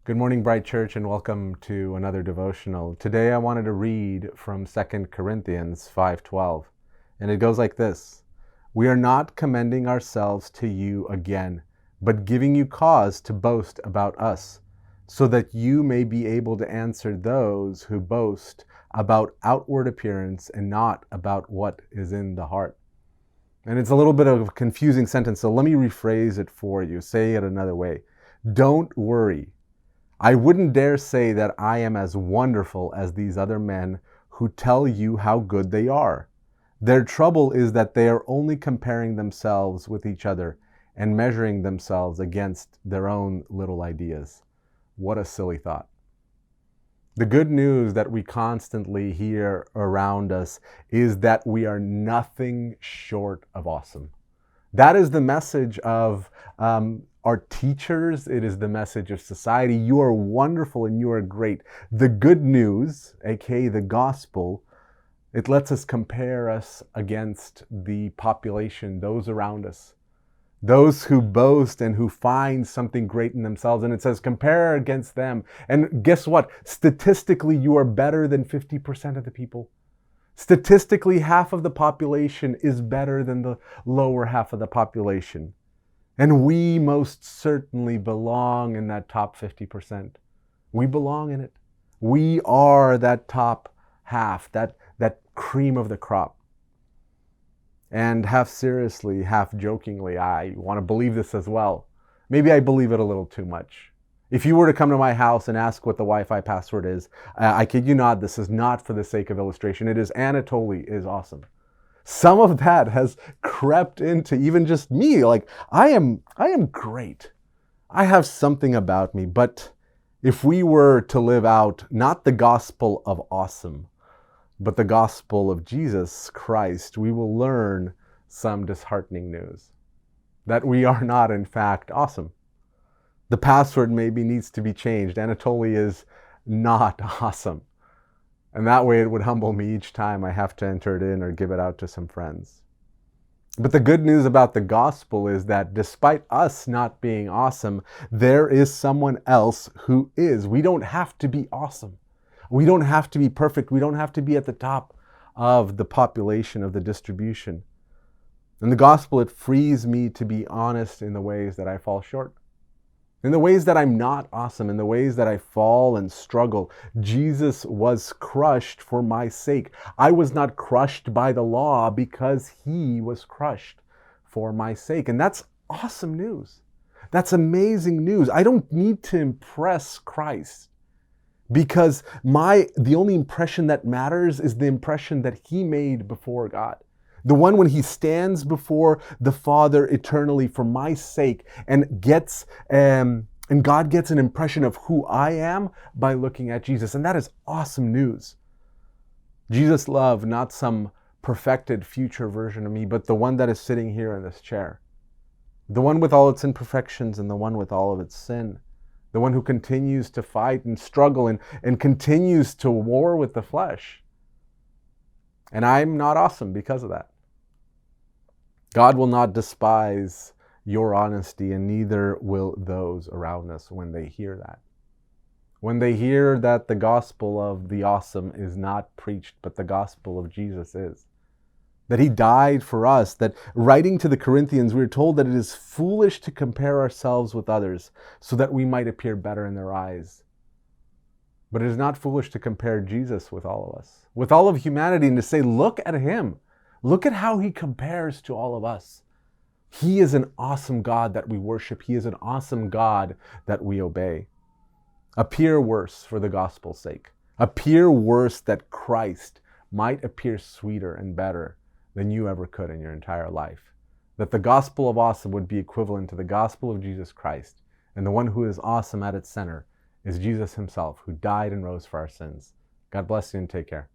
Good morning, Bryte Church, and welcome to another devotional. Today I wanted to read from 2 Corinthians 5:12, and it goes like this. We are not commending ourselves to you again, but giving you cause to boast about us, so that you may be able to answer those who boast about outward appearance and not about what is in the heart. And it's a little bit of a confusing sentence, so let me rephrase it for you. Say it another way. Don't worry. I wouldn't dare say that I am as wonderful as these other men who tell you how good they are. Their trouble is that they are only comparing themselves with each other and measuring themselves against their own little ideas. What a silly thought. The good news that we constantly hear around us is that we are nothing short of awesome. That is the message of our teachers. It is the message of society. You are wonderful and you are great. The good news, aka the gospel, it lets us compare us against the population, those around us, those who boast and who find something great in themselves. And it says, compare against them. And guess what? Statistically, you are better than 50% of the people. Statistically, half of the population is better than the lower half of the population. And we most certainly belong in that top 50%. We belong in it. We are that top half, that cream of the crop. And half seriously, half jokingly, I want to believe this as well. Maybe I believe it a little too much. If you were to come to my house and ask what the Wi-Fi password is, I kid you not, this is not for the sake of illustration. It is Anatoliy is awesome. Some of that has crept into even just me. Like, I am great. I have something about me. But if we were to live out not the gospel of awesome, but the gospel of Jesus Christ, we will learn some disheartening news. That we are not, in fact, awesome. The password maybe needs to be changed. Anatoliy is not awesome. And that way it would humble me each time I have to enter it in or give it out to some friends. But the good news about the gospel is that despite us not being awesome, there is someone else who is. We don't have to be awesome. We don't have to be perfect. We don't have to be at the top of the population, of the distribution. In the gospel, it frees me to be honest in the ways that I fall short. In the ways that I'm not awesome, in the ways that I fall and struggle. Jesus was crushed for my sake. I was not crushed by the law because he was crushed for my sake. And that's awesome news. That's amazing news. I don't need to impress Christ because the only impression that matters is the impression that he made before God. The one when he stands before the Father eternally for my sake and God gets an impression of who I am by looking at Jesus. And that is awesome news. Jesus loved not some perfected future version of me, but the one that is sitting here in this chair. The one with all its imperfections and the one with all of its sin. The one who continues to fight and struggle and continues to war with the flesh. And I'm not awesome because of that. God will not despise your honesty, and neither will those around us when they hear that. When they hear that the gospel of the awesome is not preached, but the gospel of Jesus is. That he died for us, that writing to the Corinthians, we are told that it is foolish to compare ourselves with others so that we might appear better in their eyes. But it is not foolish to compare Jesus with all of us, with all of humanity, and to say, look at him. Look at how he compares to all of us. He is an awesome God that we worship. He is an awesome God that we obey. Appear worse for the gospel's sake. Appear worse that Christ might appear sweeter and better than you ever could in your entire life. That the gospel of awesome would be equivalent to the gospel of Jesus Christ. And the one who is awesome at its center is Jesus himself, who died and rose for our sins. God bless you and take care.